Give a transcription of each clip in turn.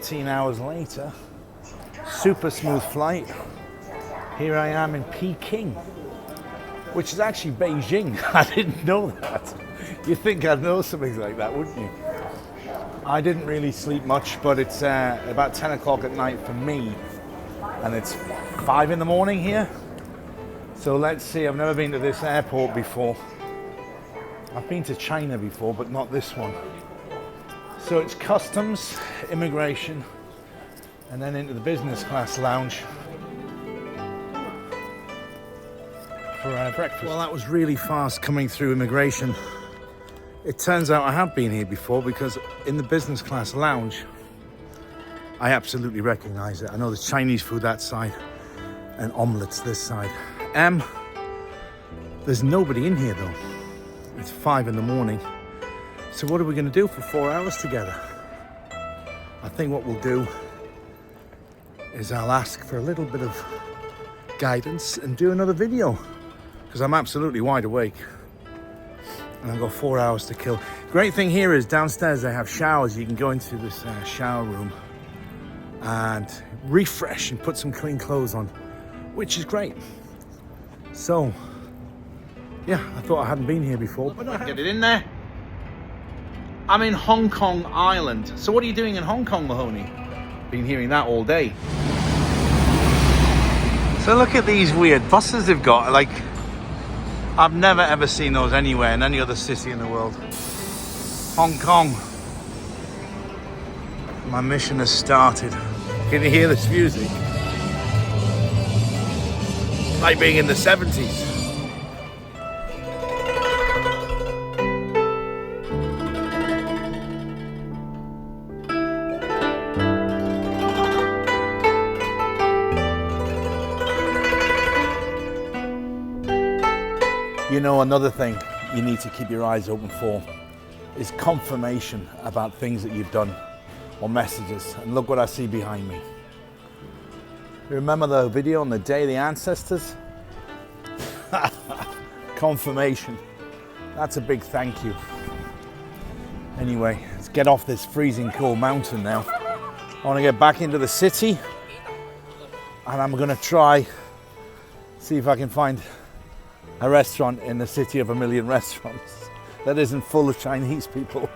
13 hours later, super smooth flight. Here I am in Peking, which is actually Beijing. I didn't know that. You'd think I'd know something like that, wouldn't you? I didn't really sleep much, but it's about 10 o'clock at night for me, and it's 5 in the morning here. So let's see, I've never been to this airport before. I've been to China before, but not this one. So it's customs, immigration, and then into the business class lounge for breakfast. Well, that was really fast coming through immigration. It turns out I have been here before, because in the business class lounge, I absolutely recognize it. I know there's Chinese food that side and omelets this side. There's nobody in here though. It's 5 in the morning. So what are we going to do for 4 hours together? I think what we'll do is I'll ask for a little bit of guidance and do another video, because I'm absolutely wide awake and I've got 4 hours to kill. Great thing here is downstairs they have showers. You can go into this shower room and refresh and put some clean clothes on, which is great. So yeah, I thought I hadn't been here before, but I get it in there. I'm in Hong Kong Island. So what are you doing in Hong Kong, Mahoney? Been hearing that all day. So look at these weird buses they've got. Like, I've never ever seen those anywhere in any other city in the world. Hong Kong. My mission has started. Can you hear this music? Like being in the 70s. You know, another thing you need to keep your eyes open for is confirmation about things that you've done or messages. And look what I see behind me. You remember the video on the Day of the Ancestors? Confirmation. That's a big thank you. Anyway, let's get off this freezing cold mountain now. I want to get back into the city, and I'm going to try see if I can find a restaurant in the city of a million restaurants that isn't full of Chinese people.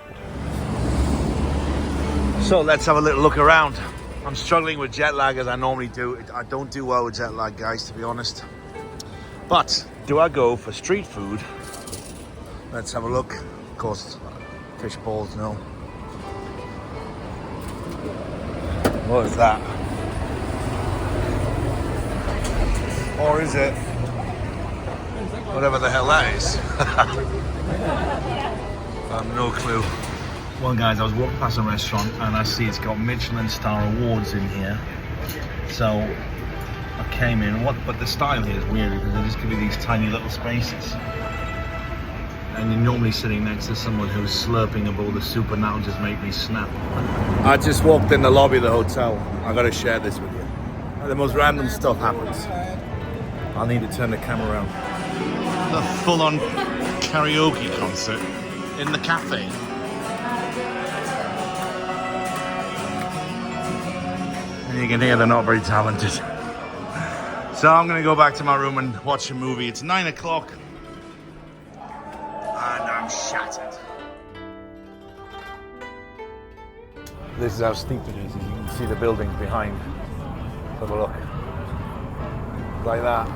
So let's have a little look around. I'm struggling with jet lag as I normally do. I don't do well with jet lag, guys, to be honest. But do I go for street food? Let's have a look. Of course, fish balls, no. What is that? Or is it whatever the hell that is? I have no clue. Well guys, I was walking past a restaurant and I see it's got Michelin star awards in here. So I came in, but the style here is weird because they just give you these tiny little spaces. And you're normally sitting next to someone who's slurping a bowl of soup, and that'll just make me snap. I just walked in the lobby of the hotel. I gotta share this with you. The most random stuff happens. I'll need to turn the camera around. A full-on karaoke concert in the cafe. And you can hear they're not very talented. So I'm gonna go back to my room and watch a movie. It's 9 o'clock. And I'm shattered. This is how steep it is. You can see the buildings behind. Have a look. Like that.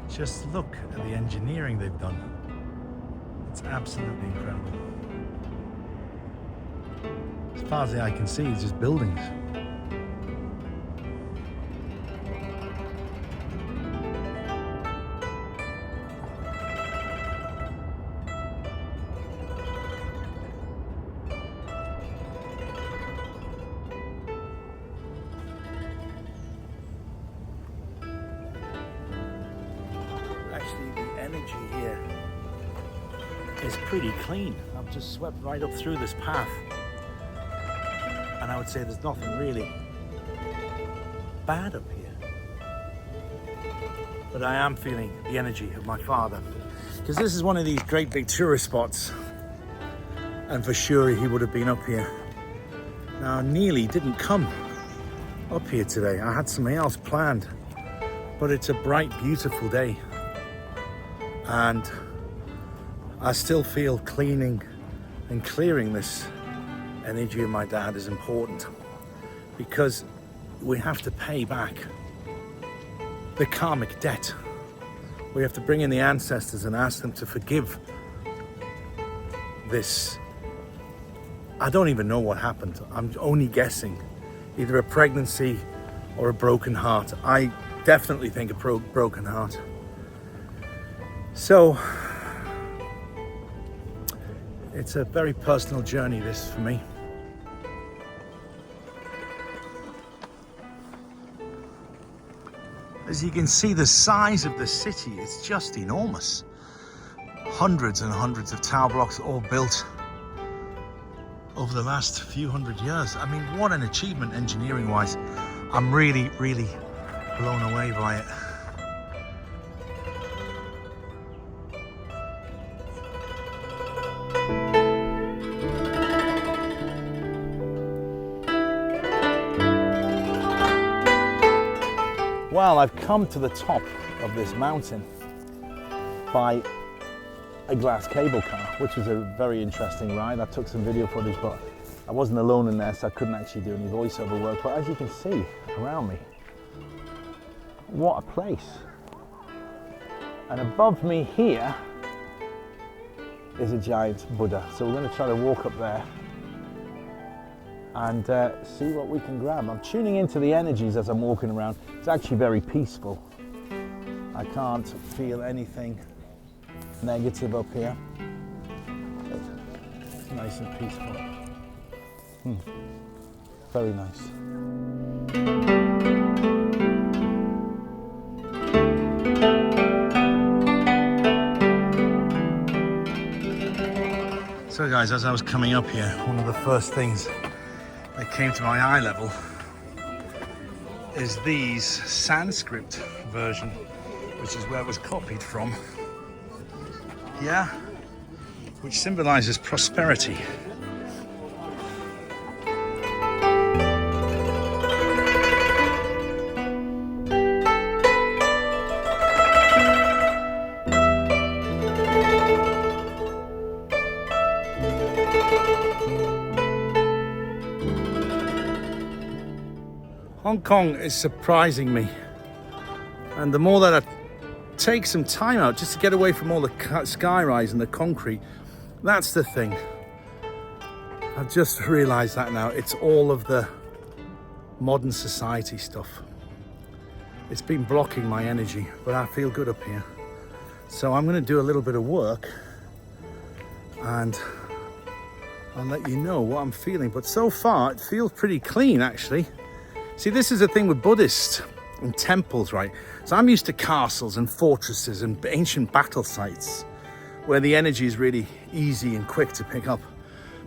Just look at the engineering they've done. It's absolutely incredible. As far as the eye can see, it's just buildings. Actually, the energy here is pretty clean. I've just swept right up through this path, and I would say there's nothing really bad up here. but I am feeling the energy of my father. Because this is one of these great big tourist spots, and for sure he would have been up here. Now, Neely didn't come up here today. I had something else planned, but it's a bright, beautiful day. And I still feel cleaning and clearing this energy of my dad is important, because we have to pay back the karmic debt. We have to bring in the ancestors and ask them to forgive this. I don't even know what happened. I'm only guessing. Either a pregnancy or a broken heart. I definitely think a broken heart. So, it's a very personal journey, this, for me. As you can see, the size of the city is just enormous. Hundreds and hundreds of tower blocks, all built over the last few hundred years. I mean, what an achievement engineering-wise. I'm really, really blown away by it. Well, I've come to the top of this mountain by a glass cable car, which was a very interesting ride. I took some video footage, but I wasn't alone in there, so I couldn't actually do any voiceover work. But as you can see around me, what a place. And above me here is a giant Buddha. So we're going to try to walk up there and see what we can grab. I'm tuning into the energies as I'm walking around. It's actually very peaceful. I can't feel anything negative up here. It's nice and peaceful. Very nice. So guys, as I was coming up here, one of the first things that came to my eye level is these Sanskrit version, which is where it was copied from. Yeah, which symbolizes prosperity. Hong Kong is surprising me, and the more that I take some time out just to get away from all the skyrise and the concrete, that's the thing. I've just realized that now. It's all of the modern society stuff. It's been blocking my energy, but I feel good up here. So I'm going to do a little bit of work and I'll let you know what I'm feeling. But so far it feels pretty clean, actually. See, this is the thing with Buddhists and temples, right? So I'm used to castles and fortresses and ancient battle sites where the energy is really easy and quick to pick up.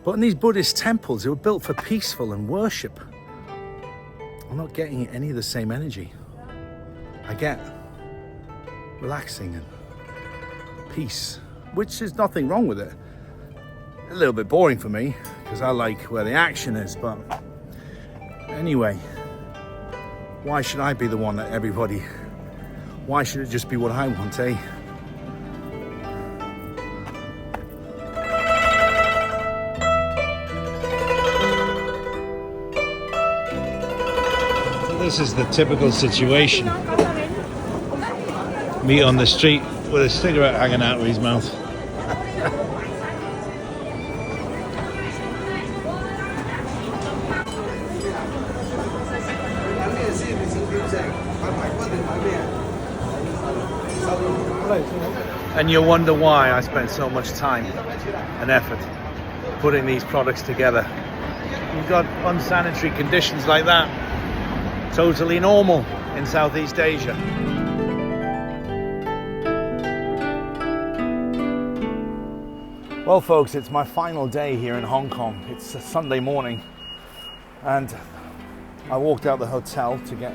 But in these Buddhist temples, they were built for peaceful and worship. I'm not getting any of the same energy. I get relaxing and peace, which is nothing wrong with it. A little bit boring for me because I like where the action is, but anyway. Why should I be the one that everybody... Why should it just be what I want, eh? This is the typical situation. Me on the street with a cigarette hanging out of his mouth. And you'll wonder why I spent so much time and effort putting these products together. You've got unsanitary conditions like that, totally normal in Southeast Asia. Well folks, it's my final day here in Hong Kong. It's a Sunday morning and I walked out the hotel to get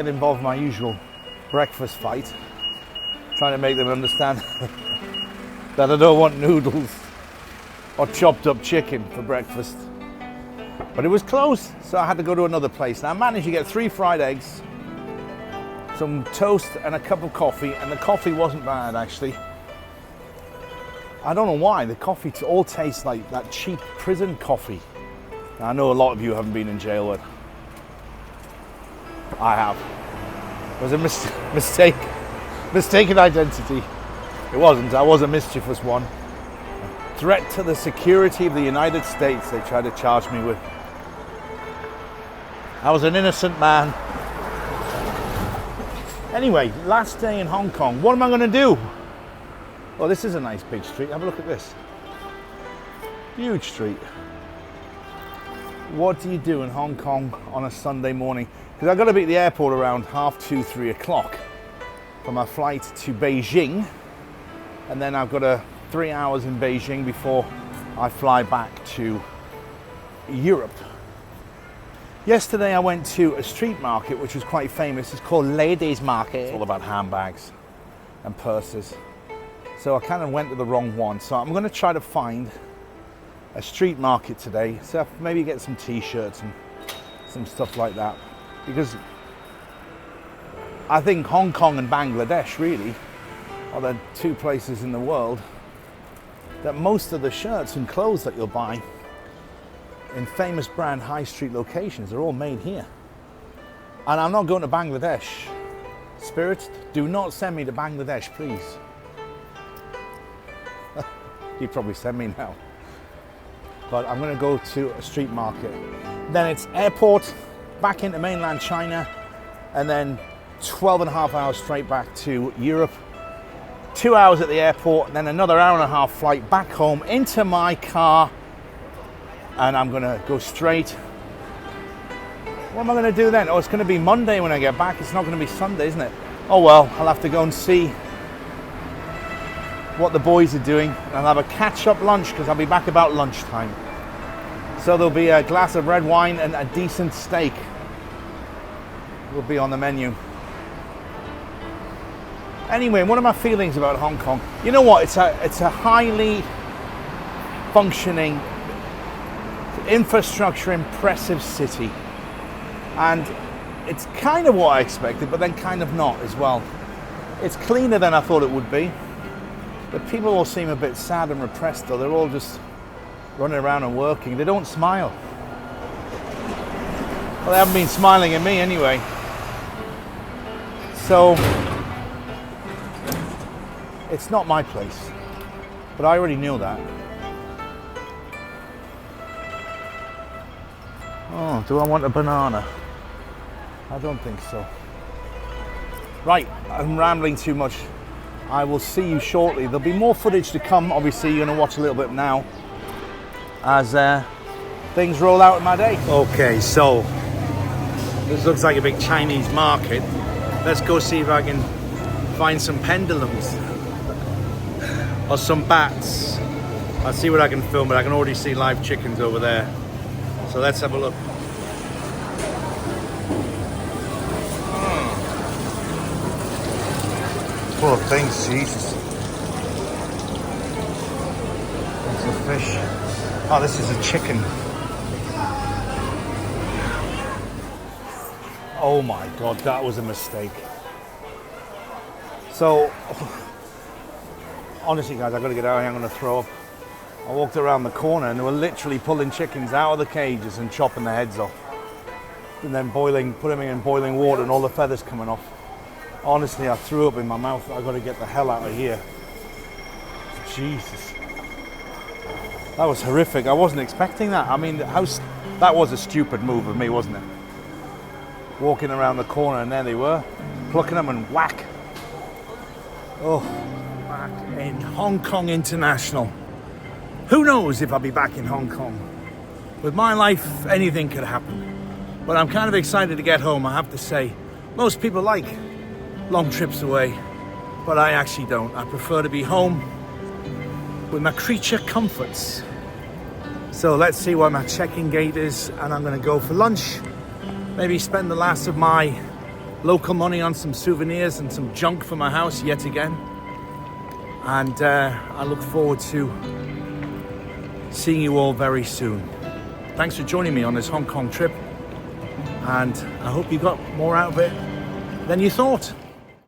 involved in my usual breakfast fight, trying to make them understand that I don't want noodles or chopped up chicken for breakfast. But it was closed, so I had to go to another place. Now I managed to get 3 fried eggs, some toast and a cup of coffee, and the coffee wasn't bad actually. I don't know why, the coffee all tastes like that cheap prison coffee. Now, I know a lot of you haven't been in jail, but I have. It was a mistaken identity. It wasn't, I was a mischievous one. A threat to the security of the United States they tried to charge me with. I was an innocent man. Anyway, last day in Hong Kong. What am I going to do? Well, this is a nice big street. Have a look at this. Huge street. What do you do in Hong Kong on a Sunday morning? Because I've got to be at the airport around 2:30, 3 o'clock for my flight to Beijing. And then I've got 3 hours in Beijing before I fly back to Europe. Yesterday I went to a street market which was quite famous. It's called Ladies Market. It's all about handbags and purses. So I kind of went to the wrong one. So I'm going to try to find a street market today. So maybe get some t-shirts and some stuff like that. Because I think Hong Kong and Bangladesh really are the 2 places in the world that most of the shirts and clothes that you'll buy in famous brand high street locations are all made here. And I'm not going to Bangladesh. Spirits, do not send me to Bangladesh, please. You'd probably send me now. But I'm going to go to a street market. Then it's airport, back into mainland China, and then 12.5 hours straight back to Europe. 2 hours at the airport, and then another 1.5 hour flight back home into my car. And I'm going to go straight. What am I going to do then? Oh, it's going to be Monday when I get back. It's not going to be Sunday, isn't it? Oh well, I'll have to go and see what the boys are doing. I'll have a catch-up lunch because I'll be back about lunchtime. So there'll be a glass of red wine and a decent steak will be on the menu. Anyway, what are my feelings about Hong Kong? You know what? It's a highly functioning, infrastructure impressive city. And it's kind of what I expected, but then kind of not as well. It's cleaner than I thought it would be. The people all seem a bit sad and repressed though. They're all just running around and working. They don't smile. Well, they haven't been smiling at me anyway. So, it's not my place. But I already knew that. Oh, do I want a banana? I don't think so. Right, I'm rambling too much. I will see you shortly. There'll be more footage to come. Obviously, you're going to watch a little bit now as things roll out in my day. Okay, so this looks like a big Chinese market. Let's go see if I can find some pendulums or some bats. I'll see what I can film, but I can already see live chickens over there. So let's have a look. Poor things, Jesus. There's a fish. Oh, this is a chicken. Oh my God, that was a mistake. So, honestly guys, I've got to get out of here, I'm going to throw up. I walked around the corner and they were literally pulling chickens out of the cages and chopping their heads off. And then putting them in boiling water and all the feathers coming off. Honestly, I threw up in my mouth. I've got to get the hell out of here. Jesus. That was horrific. I wasn't expecting that. I mean, that was a stupid move of me, wasn't it? Walking around the corner and there they were, plucking them and whack. Oh, back in Hong Kong International. Who knows if I'll be back in Hong Kong? With my life, anything could happen. But I'm kind of excited to get home, I have to say. Most people like long trips away, but I actually don't. I prefer to be home with my creature comforts. So let's see where my check-in gate is, and I'm gonna go for lunch. Maybe spend the last of my local money on some souvenirs and some junk for my house yet again. And I look forward to seeing you all very soon. Thanks for joining me on this Hong Kong trip, and I hope you got more out of it than you thought.